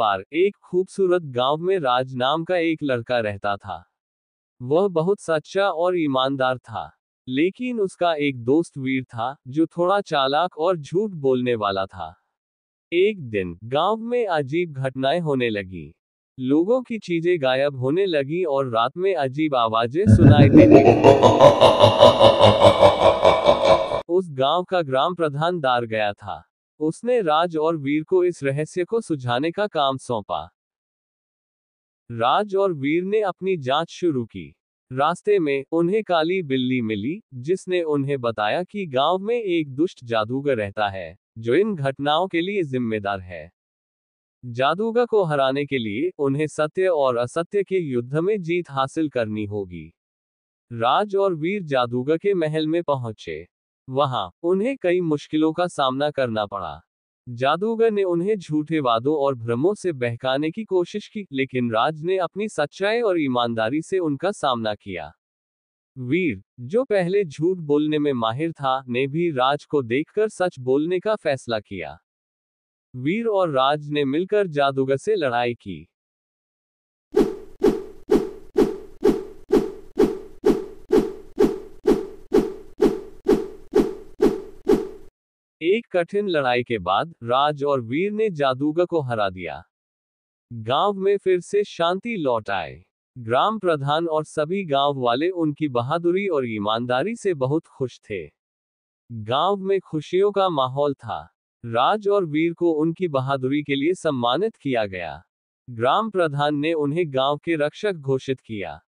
बार एक खूबसूरत गांव में राज नाम का एक लड़का रहता था। वह बहुत सच्चा और ईमानदार था। लेकिन उसका एक दोस्त वीर था, जो थोड़ा चालाक और झूठ बोलने वाला था। एक दिन गांव में अजीब घटनाएं होने लगी। लोगों की चीजें गायब होने लगी और रात में अजीब आवाजें सुनाई देने लगी। उस गांव का ग्राम प्रधान दार गया था। उसने राज और वीर को इस रहस्य को सुलझाने का काम सौंपा। राज और वीर ने अपनी जांच शुरू की। रास्ते में उन्हें काली बिल्ली मिली, जिसने उन्हें बताया कि गांव में एक दुष्ट जादूगर रहता है, जो इन घटनाओं के लिए जिम्मेदार है। जादूगर को हराने के लिए उन्हें सत्य और असत्य के युद्ध में जीत हासिल करनी होगी। राज और वीर जादूगर के महल में पहुंचे। वहां उन्हें कई मुश्किलों का सामना करना पड़ा। जादूगर ने उन्हें झूठे वादों और भ्रमों से बहकाने की कोशिश की, लेकिन राज ने अपनी सच्चाई और ईमानदारी से उनका सामना किया। वीर, जो पहले झूठ बोलने में माहिर था, ने भी राज को देखकर सच बोलने का फैसला किया। वीर और राज ने मिलकर जादूगर से लड़ाई की। एक कठिन लड़ाई के बाद राज और वीर ने जादूगर को हरा दिया। गांव में फिर से शांति लौट आए। ग्राम प्रधान और सभी गांव वाले उनकी बहादुरी और ईमानदारी से बहुत खुश थे। गांव में खुशियों का माहौल था। राज और वीर को उनकी बहादुरी के लिए सम्मानित किया गया। ग्राम प्रधान ने उन्हें गांव के रक्षक घोषित किया।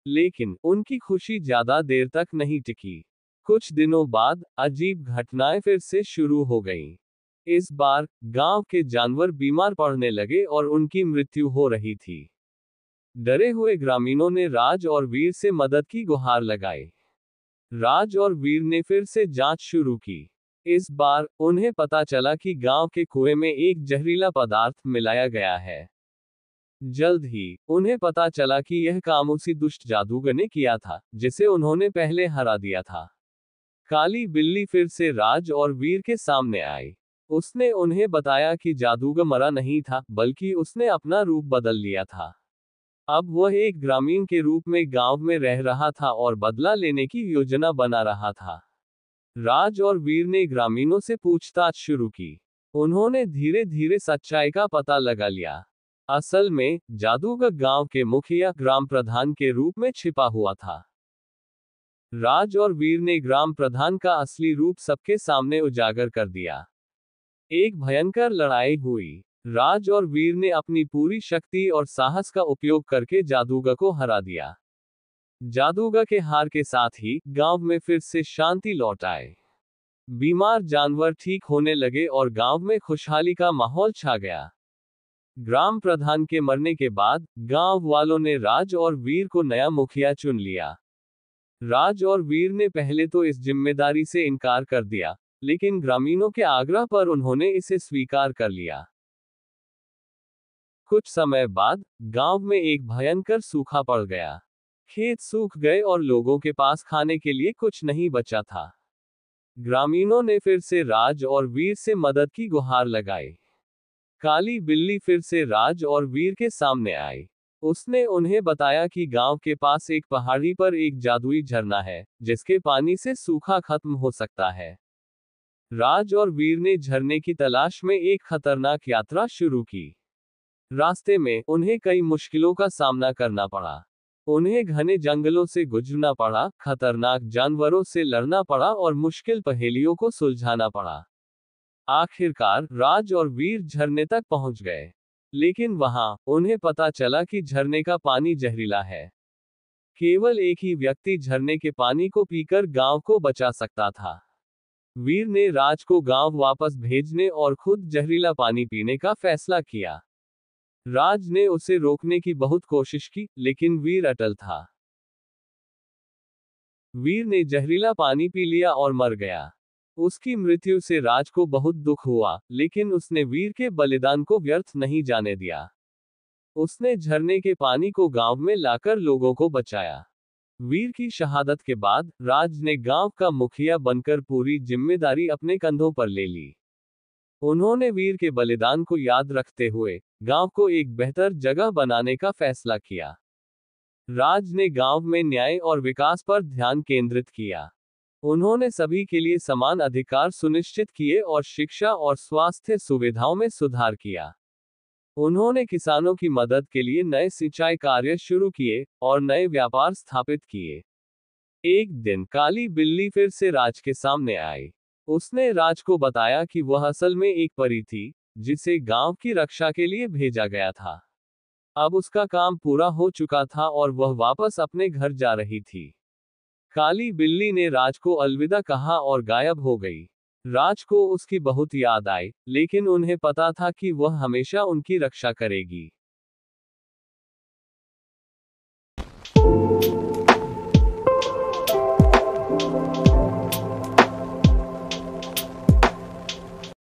लेकिन उनकी खुशी ज्यादा देर तक नहीं टिकी। कुछ दिनों बाद अजीब घटनाएं फिर से शुरू हो गईं। इस बार गांव के जानवर बीमार पड़ने लगे और उनकी मृत्यु हो रही थी। डरे हुए ग्रामीणों ने राज और वीर से मदद की गुहार लगाई। राज और वीर ने फिर से जांच शुरू की। इस बार उन्हें पता चला कि गांव के कुएं में एक जहरीला पदार्थ मिलाया गया है। जल्द ही उन्हें पता चला कि यह काम उसी दुष्ट जादूगर ने किया था, जिसे उन्होंने पहले हरा दिया था। काली बिल्ली फिर से राज और वीर के सामने आई। उसने उन्हें बताया कि जादूगर मरा नहीं था, बल्कि उसने अपना रूप बदल लिया था। अब वह एक ग्रामीण के रूप में गांव में रह रहा था और बदला लेने की योजना बना रहा था। राज और वीर ने ग्रामीणों से पूछताछ शुरू की। उन्होंने धीरे धीरे सच्चाई का पता लगा लिया। असल में जादूगर गांव के मुखिया ग्राम प्रधान के रूप में छिपा हुआ था। राज और वीर ने ग्राम प्रधान का असली रूप सबके सामने उजागर कर दिया। एक भयंकर लड़ाई हुई। राज और वीर ने अपनी पूरी शक्ति और साहस का उपयोग करके जादूगर को हरा दिया। जादूगर के हार के साथ ही गांव में फिर से शांति लौट आए। बीमार जानवर ठीक होने लगे और गांव में खुशहाली का माहौल छा गया। ग्राम प्रधान के मरने के बाद गांव वालों ने राज और वीर को नया मुखिया चुन लिया। राज और वीर ने पहले तो इस जिम्मेदारी से इनकार कर दिया, लेकिन ग्रामीणों के आग्रह पर उन्होंने इसे स्वीकार कर लिया। कुछ समय बाद गांव में एक भयंकर सूखा पड़ गया। खेत सूख गए और लोगों के पास खाने के लिए कुछ नहीं बचा था। ग्रामीणों ने फिर से राज और वीर से मदद की गुहार लगाई। काली बिल्ली फिर से राज और वीर के सामने आई। उसने उन्हें बताया कि गांव के पास एक पहाड़ी पर एक जादुई झरना है, जिसके पानी से सूखा खत्म हो सकता है। राज और वीर ने झरने की तलाश में एक खतरनाक यात्रा शुरू की। रास्ते में उन्हें कई मुश्किलों का सामना करना पड़ा। उन्हें घने जंगलों से गुजरना पड़ा, खतरनाक जानवरों से लड़ना पड़ा और मुश्किल पहेलियों को सुलझाना पड़ा। आखिरकार राज और वीर झरने तक पहुंच गए। लेकिन वहां उन्हें पता चला कि झरने का पानी जहरीला है। केवल एक ही व्यक्ति झरने के पानी को पीकर गांव को बचा सकता था। वीर ने राज को गांव वापस भेजने और खुद जहरीला पानी पीने का फैसला किया। राज ने उसे रोकने की बहुत कोशिश की, लेकिन वीर अटल था। वीर ने जहरीला पानी पी लिया और मर गया। उसकी मृत्यु से राज को बहुत दुख हुआ, लेकिन उसने वीर के बलिदान को व्यर्थ नहीं जाने दिया। उसने झरने के पानी को गांव में लाकर लोगों को बचाया। वीर की शहादत के बाद राज ने गांव का मुखिया बनकर पूरी जिम्मेदारी अपने कंधों पर ले ली। उन्होंने वीर के बलिदान को याद रखते हुए गांव को एक बेहतर जगह बनाने का फैसला किया। राज ने गांव में न्याय और विकास पर ध्यान केंद्रित किया। उन्होंने सभी के लिए समान अधिकार सुनिश्चित किए और शिक्षा और स्वास्थ्य सुविधाओं में सुधार किया। उन्होंने किसानों की मदद के लिए नए सिंचाई कार्य शुरू किए और नए व्यापार स्थापित किए। एक दिन काली बिल्ली फिर से राज के सामने आई। उसने राज को बताया कि वह असल में एक परी थी, जिसे गांव की रक्षा के लिए भेजा गया था। अब उसका काम पूरा हो चुका था और वह वापस अपने घर जा रही थी। काली बिल्ली ने राज को अलविदा कहा और गायब हो गई। राज को उसकी बहुत याद आई, लेकिन उन्हें पता था कि वह हमेशा उनकी रक्षा करेगी।